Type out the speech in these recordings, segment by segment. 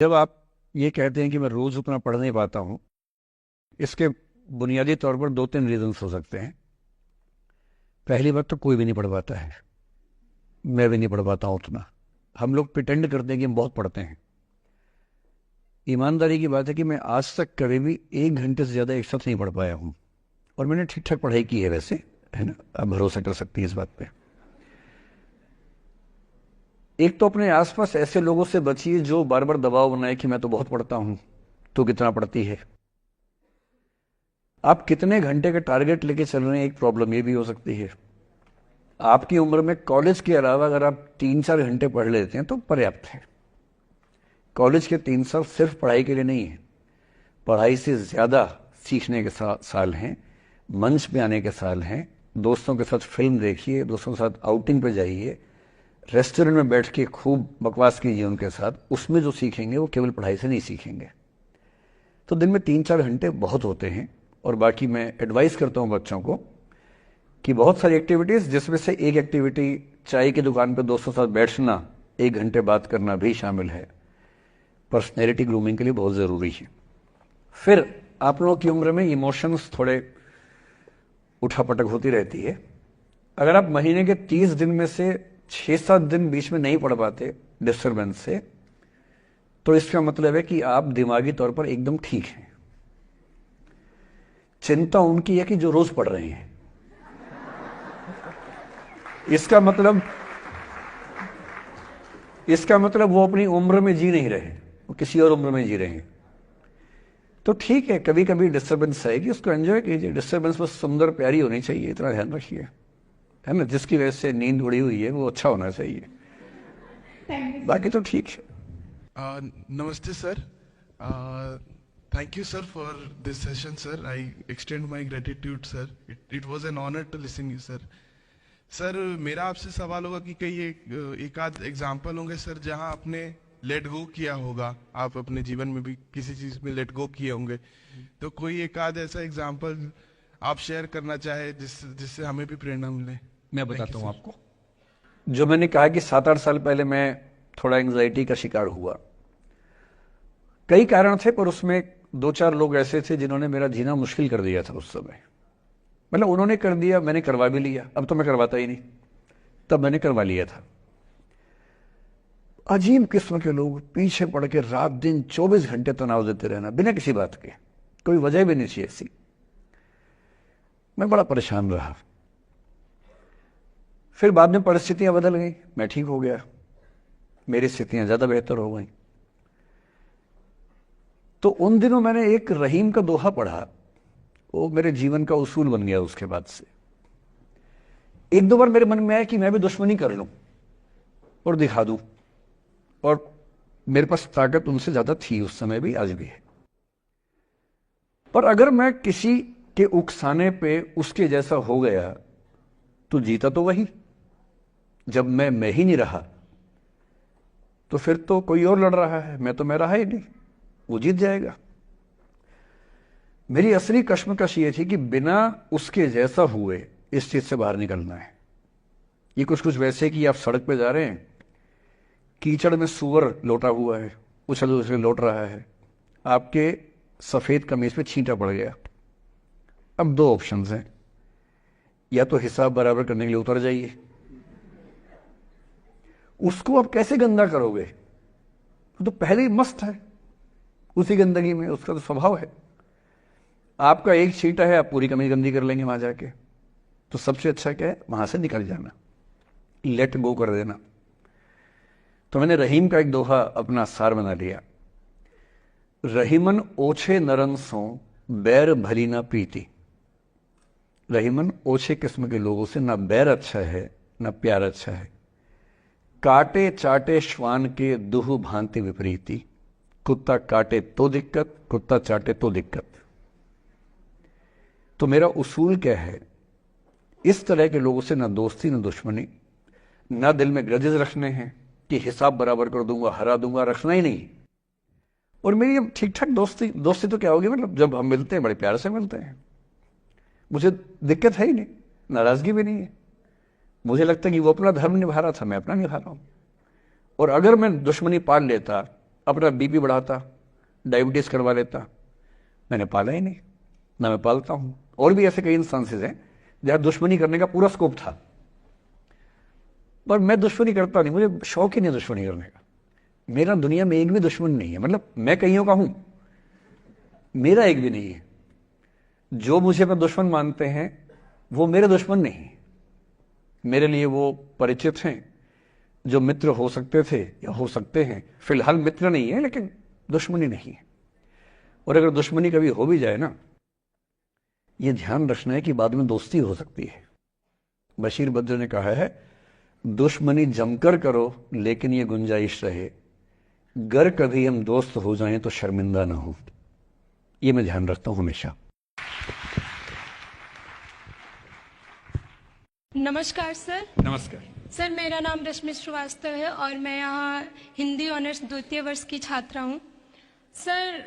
जब आप ये कहते हैं कि मैं रोज उतना पढ़ नहीं पाता हूं, इसके बुनियादी तौर पर दो तीन रीजंस हो सकते हैं। पहली बात तो कोई भी नहीं पढ़ पाता है। मैं भी नहीं पढ़ पाता हूं उतना। हम लोग प्रिटेंड करते हैं कि हम बहुत पढ़ते हैं। ईमानदारी की बात है कि मैं आज तक कभी भी 1 घंटे से ज्यादा एक साथ नहीं पढ़ पाया हूं। और मैंने ठीक ठाक पढ़ाई की है वैसे, है ना, आप भरोसा कर सकती हैं इस बात पे। एक तो अपने आसपास ऐसे लोगों से बचिए जो बार बार दबाव बनाए कि मैं तो बहुत पढ़ता हूं, तो कितना पढ़ती है। आप कितने घंटे का टारगेट लेके चल रहे हैं, एक प्रॉब्लम ये भी हो सकती है। आपकी उम्र में कॉलेज के अलावा अगर आप 3-4 घंटे पढ़ लेते हैं तो पर्याप्त है। कॉलेज के 3 साल सिर्फ पढ़ाई के लिए नहीं है, पढ़ाई से ज्यादा सीखने के साल हैं, मंच पे आने के साल हैं। दोस्तों के साथ फिल्म देखिए, दोस्तों के साथ आउटिंग पे जाइए, रेस्टोरेंट में बैठ के खूब बकवास कीजिए उनके साथ। उसमें जो सीखेंगे वो केवल पढ़ाई से नहीं सीखेंगे। तो दिन में 3-4 घंटे बहुत होते हैं। और बाकी मैं एडवाइस करता हूं बच्चों को कि बहुत सारी एक्टिविटीज, जिसमें से एक एक्टिविटी चाय की दुकान पर दोस्तों के साथ बैठना, 1 घंटे बात करना भी शामिल है। पर्सनैलिटी ग्रूमिंग के लिए बहुत जरूरी है। फिर आप लोगों की उम्र में इमोशंस थोड़े उठापटक होती रहती है। अगर आप महीने के 30 दिन में से 6-7 दिन बीच में नहीं पढ़ पाते डिस्टर्बेंस से, तो इसका मतलब है कि आप दिमागी तौर पर एकदम ठीक हैं। चिंता उनकी है कि जो रोज पढ़ रहे हैं। इसका मतलब वो अपनी उम्र में जी नहीं रहे, वो किसी और उम्र में जी रहे हैं। तो ठीक है, कभी कभी डिस्टर्बेंस आएगी, उसको एंजॉय कीजिए। डिस्टर्बेंस बस सुंदर प्यारी होनी चाहिए, इतना ध्यान रखिए, है ना। जिसकी वजह से नींद उड़ी हुई है वो अच्छा होना चाहिए, बाकी तो ठीक है। Namaste, sir. Thank you, sir, for this session, sir. I extend my gratitude, sir. It was an honor to listen to you, sir. Sir, मेरा आपसे सवाल होगा कि कई एक आध एग्जाम्पल होंगे सर जहां आपने लेट गो किया होगा। आप अपने जीवन में भी किसी चीज में लेट गो किए होंगे, तो कोई एक आध ऐसा एग्जाम्पल आप शेयर करना चाहे जिससे हमें भी प्रेरणा मिले। मैं बताता हूं आपको। जो मैंने कहा कि 7-8 साल पहले मैं थोड़ा एंग्जाइटी का शिकार हुआ। कई कारण थे, पर उसमें 2-4 लोग ऐसे थे जिन्होंने मेरा जीना मुश्किल कर दिया था उस समय। मतलब उन्होंने कर दिया, मैंने करवा भी लिया। अब तो मैं करवाता ही नहीं, तब मैंने करवा लिया था। अजीब किस्म के लोग पीछे पड़ के रात दिन 24 घंटे तनाव देते रहना बिना किसी बात के, कोई वजह भी नहीं थी ऐसी। मैं बड़ा परेशान रहा। फिर बाद में परिस्थितियां बदल गई, मैं ठीक हो गया, मेरी स्थितियां ज्यादा बेहतर हो गई। तो उन दिनों मैंने एक रहीम का दोहा पढ़ा, वो मेरे जीवन का उसूल बन गया। उसके बाद से 1-2 बार मेरे मन में आया कि मैं भी दुश्मनी कर लूं और दिखा दूं, और मेरे पास ताकत उनसे ज्यादा थी उस समय भी, आज भी है। पर अगर मैं किसी के उकसाने पे उसके जैसा हो गया तो जीता तो वही। जब मैं ही नहीं रहा तो फिर तो कोई और लड़ रहा है, मैं रहा ही नहीं, वो जीत जाएगा। मेरी असली कश्मकश ये थी कि बिना उसके जैसा हुए इस चीज से बाहर निकलना है। ये कुछ कुछ वैसे कि आप सड़क पे जा रहे हैं, कीचड़ में सूअर लोटा हुआ है, उछल उछल लौट रहा है, आपके सफेद कमीज पे छींटा पड़ गया। अब 2 ऑप्शंस हैं, या तो हिसाब बराबर करने के लिए उतर जाइए, उसको आप कैसे गंदा करोगे, वो तो पहले ही मस्त है उसी गंदगी में, उसका तो स्वभाव है। आपका एक छींटा है, आप पूरी कमीज गंदी कर लेंगे वहां जाके। तो सबसे अच्छा क्या है, वहां से निकल जाना, लेट गो कर देना। तो मैंने रहीम का एक दोहा अपना सार बना लिया। रहीमन ओछे नरन सो बैर भली ना प्रीति। रहीमन ओछे किस्म के लोगों से ना बैर अच्छा है ना प्यार अच्छा है। काटे चाटे श्वान के दुह भांति विपरीति। कुत्ता काटे तो दिक्कत, कुत्ता चाटे तो दिक्कत। तो मेरा उसूल क्या है, इस तरह के लोगों से ना दोस्ती ना दुश्मनी, ना दिल में ग्रजेस रखने हैं कि हिसाब बराबर कर दूंगा, हरा दूंगा, रखना ही नहीं। और मेरी अब ठीक ठाक दोस्ती तो क्या होगी, मतलब जब हम मिलते हैं बड़े प्यार से मिलते हैं, मुझे दिक्कत है ही नहीं, नाराजगी भी नहीं है। मुझे लगता है कि वो अपना धर्म निभा रहा था, मैं अपना निभा रहा हूं। और अगर मैं दुश्मनी पाल लेता, अपना बीपी बढ़ाता, डायबिटीज करवा लेता। मैंने पाला ही नहीं, ना मैं पालता हूं। और भी ऐसे कई इंस्टांसेस हैं जहां दुश्मनी करने का पूरा स्कोप था, पर मैं दुश्मनी करता नहीं, मुझे शौक ही नहीं दुश्मनी करने का। मेरा दुनिया में एक भी दुश्मन नहीं है, मतलब मैं कईयों का हूं, मेरा एक भी नहीं है। जो मुझे अपना दुश्मन मानते हैं वो मेरे दुश्मन नहीं, मेरे लिए वो परिचित हैं जो मित्र हो सकते थे या हो सकते हैं। फिलहाल मित्र नहीं है, लेकिन दुश्मनी नहीं है। और अगर दुश्मनी कभी हो भी जाए ना, ये ध्यान रखना है कि बाद में दोस्ती हो सकती है। बशीर बद्र ने कहा है, दुश्मनी जमकर करो लेकिन ये गुंजाइश रहे, गर कभी हम दोस्त हो जाएं तो शर्मिंदा ना हो। ये मैं ध्यान रखता हूं हमेशा। नमस्कार सर। नमस्कार सर, मेरा नाम रश्मि श्रीवास्तव है और मैं यहाँ हिंदी ऑनर्स द्वितीय वर्ष की छात्रा हूँ। सर,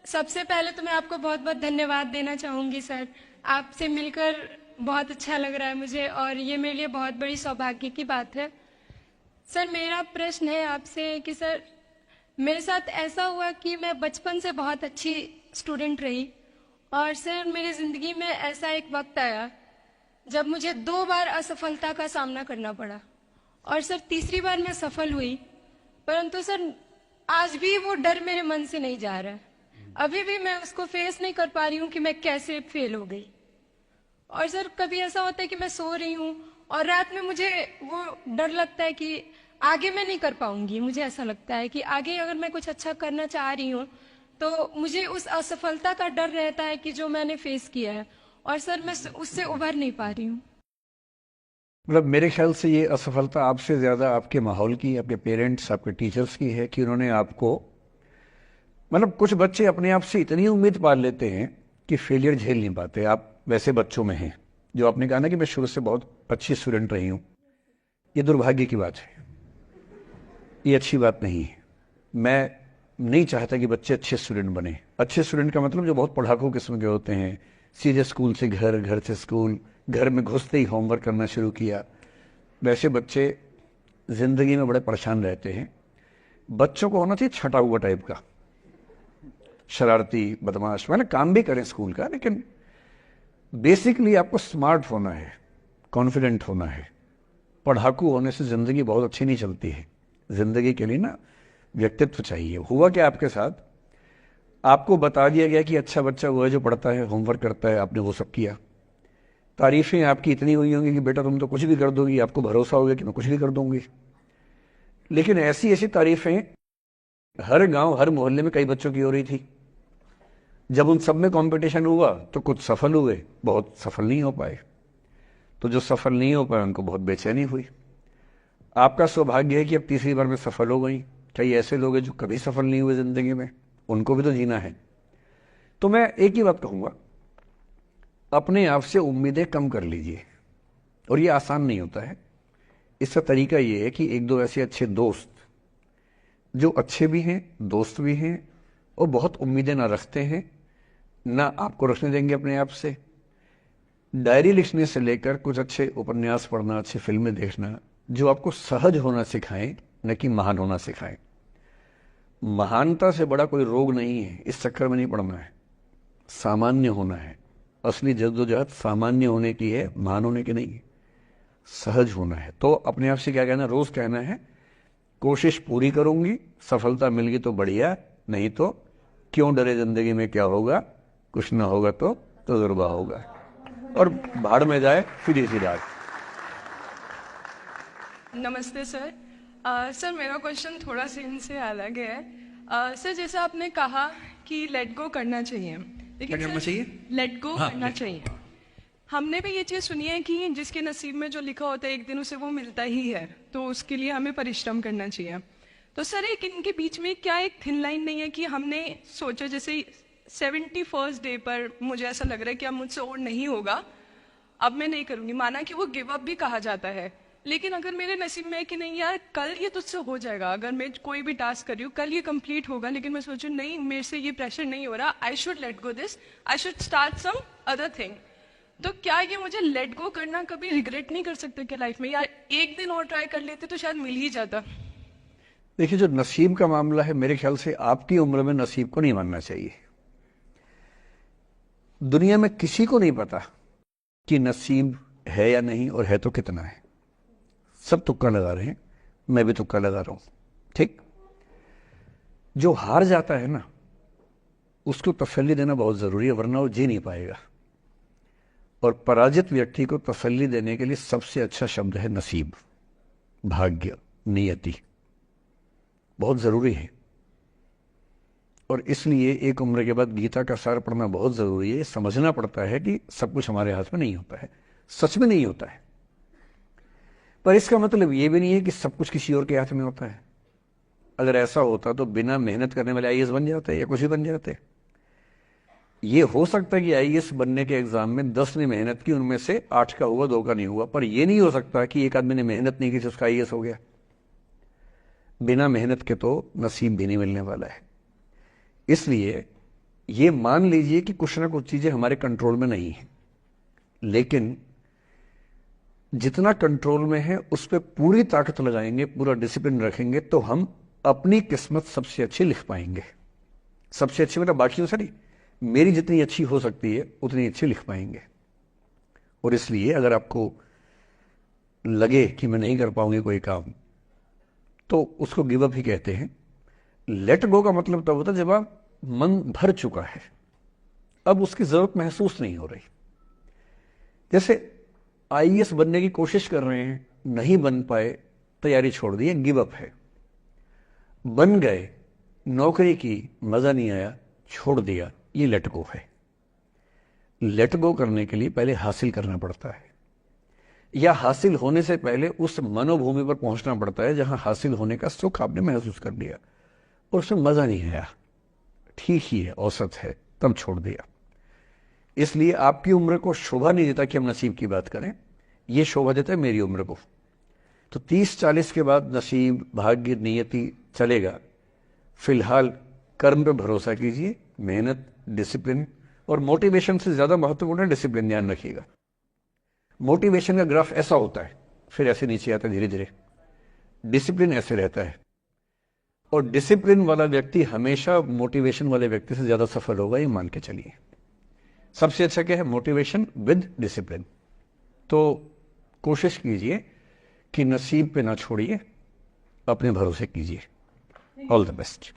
सबसे पहले तो मैं आपको बहुत बहुत धन्यवाद देना चाहूँगी सर। आपसे मिलकर बहुत अच्छा लग रहा है मुझे और ये मेरे लिए बहुत बड़ी सौभाग्य की बात है। सर, मेरा प्रश्न है आपसे कि सर, मेरे साथ ऐसा हुआ कि मैं बचपन से बहुत अच्छी स्टूडेंट रही और सर मेरी ज़िंदगी में ऐसा एक वक्त आया जब मुझे 2 बार असफलता का सामना करना पड़ा और सर तीसरी बार मैं सफल हुई, परंतु सर आज भी वो डर मेरे मन से नहीं जा रहा है। अभी भी मैं उसको फेस नहीं कर पा रही हूँ कि मैं कैसे फेल हो गई। और सर कभी ऐसा होता है कि मैं सो रही हूँ और रात में मुझे वो डर लगता है कि आगे मैं नहीं कर पाऊंगी। मुझे ऐसा लगता है कि आगे अगर मैं कुछ अच्छा करना चाह रही हूँ तो मुझे उस असफलता का डर रहता है कि जो मैंने फेस किया है, और सर मैं उससे उभर नहीं पा रही हूँ। मतलब मेरे ख्याल से ये असफलता आपसे ज्यादा आपके माहौल की, आपके पेरेंट्स, आपके टीचर्स की है कि उन्होंने आपको, मतलब कुछ बच्चे अपने आप से इतनी उम्मीद पाल लेते हैं कि फेलियर झेल नहीं पाते। आप वैसे बच्चों में हैं। जो आपने कहा ना कि मैं शुरू से बहुत अच्छी स्टूडेंट रही हूं, ये दुर्भाग्य की बात है, ये अच्छी बात नहीं है। मैं नहीं चाहता कि बच्चे अच्छे स्टूडेंट बने। अच्छे स्टूडेंट का मतलब जो बहुत पढ़ाकू किस्म के होते हैं, सीधे स्कूल से घर, घर से स्कूल, घर में घुसते ही होमवर्क करना शुरू किया, वैसे बच्चे जिंदगी में बड़े परेशान रहते हैं। बच्चों को होना चाहिए छटा हुआ टाइप का, शरारती, बदमाश, मतलब काम भी करें स्कूल का, लेकिन बेसिकली आपको स्मार्ट होना है, कॉन्फिडेंट होना है। पढ़ाकू होने से जिंदगी बहुत अच्छी नहीं चलती है। जिंदगी के लिए ना व्यक्तित्व चाहिए। हुआ क्या आपके साथ, आपको बता दिया गया कि अच्छा बच्चा वो है जो पढ़ता है, होमवर्क करता है, आपने वो सब किया। तारीफें आपकी इतनी हुई होंगी कि बेटा तुम तो कुछ भी कर दोगी, आपको भरोसा हो गया कि मैं कुछ भी कर दूंगी। लेकिन ऐसी ऐसी तारीफें हर गांव, हर मोहल्ले में कई बच्चों की हो रही थी। जब उन सब में कंपटीशन हुआ तो कुछ सफल हुए, बहुत सफल नहीं हो पाए। तो जो सफल नहीं हो पाए उनको बहुत बेचैनी हुई। आपका सौभाग्य है कि अब तीसरी बार में सफल हो गई। कई ऐसे लोग हैं जो कभी सफल नहीं हुए जिंदगी में, उनको भी तो जीना है। तो मैं एक ही बात कहूंगा, अपने आप से उम्मीदें कम कर लीजिए। और ये आसान नहीं होता है। इसका तरीका ये है कि एक दो ऐसे अच्छे दोस्त जो अच्छे भी हैं, दोस्त भी हैं, और बहुत उम्मीदें ना रखते हैं, ना आपको रखने देंगे अपने आप से। डायरी लिखने से लेकर कुछ अच्छे उपन्यास पढ़ना, अच्छी फिल्में देखना, जो आपको सहज होना सिखाएं, न कि महान होना सिखाएं। महानता से बड़ा कोई रोग नहीं है, इस चक्कर में नहीं पड़ना है। सामान्य होना है। असली जद्दोजहद सामान्य होने की है, महान होने की नहीं है। सहज होना है। तो अपने आप से क्या कहना, रोज कहना है, कोशिश पूरी करूंगी, सफलता मिल गई तो बढ़िया, नहीं तो क्यों डरे, जिंदगी में क्या होगा, कुछ ना होगा तो तजुर्बा होगा, और भाड़ में जाए सीधी सी रात। नमस्ते सर। सर मेरा क्वेश्चन थोड़ा सा इनसे अलग है। सर जैसे आपने कहा कि लेट गो करना चाहिए, लेकिन क्या करना चाहिए? लेट गो हाँ, करना चाहिए। हमने भी ये चीज़ सुनी है कि जिसके नसीब में जो लिखा होता है एक दिन उसे वो मिलता ही है, तो उसके लिए हमें परिश्रम करना चाहिए। तो सर एक इनके बीच में क्या एक थिन लाइन नहीं है कि हमने सोचा जैसे 71st डे पर मुझे ऐसा लग रहा है कि अब मुझसे और नहीं होगा, अब मैं नहीं करूंगी, माना कि वो गिव अप भी कहा जाता है, लेकिन अगर मेरे नसीब में है कि नहीं यार कल ये तुझसे हो जाएगा, अगर मैं कोई भी टास्क कर रही हूँ कल ये कंप्लीट होगा, लेकिन मैं सोचूं नहीं मेरे से ये प्रेशर नहीं हो रहा, I should let go this, I should start some other thing, तो क्या ये मुझे लेट गो करना कभी रिग्रेट नहीं कर सकते क्या लाइफ में, यार एक दिन और ट्राई कर लेते तो शायद मिल ही जाता। देखिए, जो नसीब का मामला है, मेरे ख्याल से आपकी उम्र में नसीब को नहीं मानना चाहिए। दुनिया में किसी को नहीं पता कि नसीब है या नहीं, और है तो कितना है। सब तुक्का लगा रहे हैं, मैं भी तुक्का लगा रहा हूं। ठीक, जो हार जाता है ना, उसको तसल्ली देना बहुत जरूरी है, वरना वो जी नहीं पाएगा। और पराजित व्यक्ति को तसल्ली देने के लिए सबसे अच्छा शब्द है नसीब, भाग्य, नियति। बहुत जरूरी है। और इसलिए एक उम्र के बाद गीता का सार पढ़ना बहुत जरूरी है। समझना पड़ता है कि सब कुछ हमारे हाथ में नहीं होता है, सच में नहीं होता है। पर इसका मतलब यह भी नहीं है कि सब कुछ किसी और के हाथ में होता है। अगर ऐसा होता तो बिना मेहनत करने वाले आईएएस बन जाते या कुछ भी बन जाते। ये हो सकता है कि आईएएस बनने के एग्जाम में 10 ने मेहनत की, उनमें से 8 का हुआ, 2 का नहीं हुआ। पर यह नहीं हो सकता कि एक आदमी ने मेहनत नहीं की तो उसका आईएएस हो गया। बिना मेहनत के तो नसीब भी नहीं मिलने वाला है। इसलिए ये मान लीजिए कि कुछ ना कुछ चीजें हमारे कंट्रोल में नहीं है, लेकिन जितना कंट्रोल में है उस पर पूरी ताकत लगाएंगे, पूरा डिसिप्लिन रखेंगे, तो हम अपनी किस्मत सबसे अच्छी लिख पाएंगे। सबसे अच्छी मतलब बाकी सारी, मेरी जितनी अच्छी हो सकती है उतनी अच्छी लिख पाएंगे। और इसलिए अगर आपको लगे कि मैं नहीं कर पाऊंगी कोई काम, तो उसको गिव अप ही कहते हैं। लेट गो का मतलब तब होता है जब आप मन भर चुका है, अब उसकी जरूरत महसूस नहीं हो रही। जैसे आईएएस बनने की कोशिश कर रहे हैं, नहीं बन पाए, तैयारी छोड़ दी, गिव अप है। बन गए, नौकरी की, मजा नहीं आया, छोड़ दिया, ये लेट गो है। लेट गो करने के लिए पहले हासिल करना पड़ता है, या हासिल होने से पहले उस मनोभूमि पर पहुंचना पड़ता है जहां हासिल होने का सुख आपने महसूस कर लिया और उसमें मजा नहीं आया, ठीक ही है, औसत है, तब छोड़ दिया। इसलिए आपकी उम्र को शोभा नहीं देता कि हम नसीब की बात करें, यह शोभा देता है मेरी उम्र को। तो 30-40 के बाद नसीब, भाग्य, नियति चलेगा। फिलहाल कर्म पे भरोसा कीजिए, मेहनत, डिसिप्लिन, और मोटिवेशन से ज्यादा महत्वपूर्ण है डिसिप्लिन, ध्यान रखिएगा। मोटिवेशन का ग्राफ ऐसा होता है, फिर ऐसे नीचे आता है धीरे धीरे। डिसिप्लिन ऐसे रहता है, और डिसिप्लिन वाला व्यक्ति हमेशा मोटिवेशन वाले व्यक्ति से ज्यादा सफल होगा, ये मान के चलिए। सबसे अच्छा क्या है? Motivation with discipline. तो कोशिश कीजिए कि नसीब पे ना छोड़िए, अपने भरोसे कीजिए। All the best.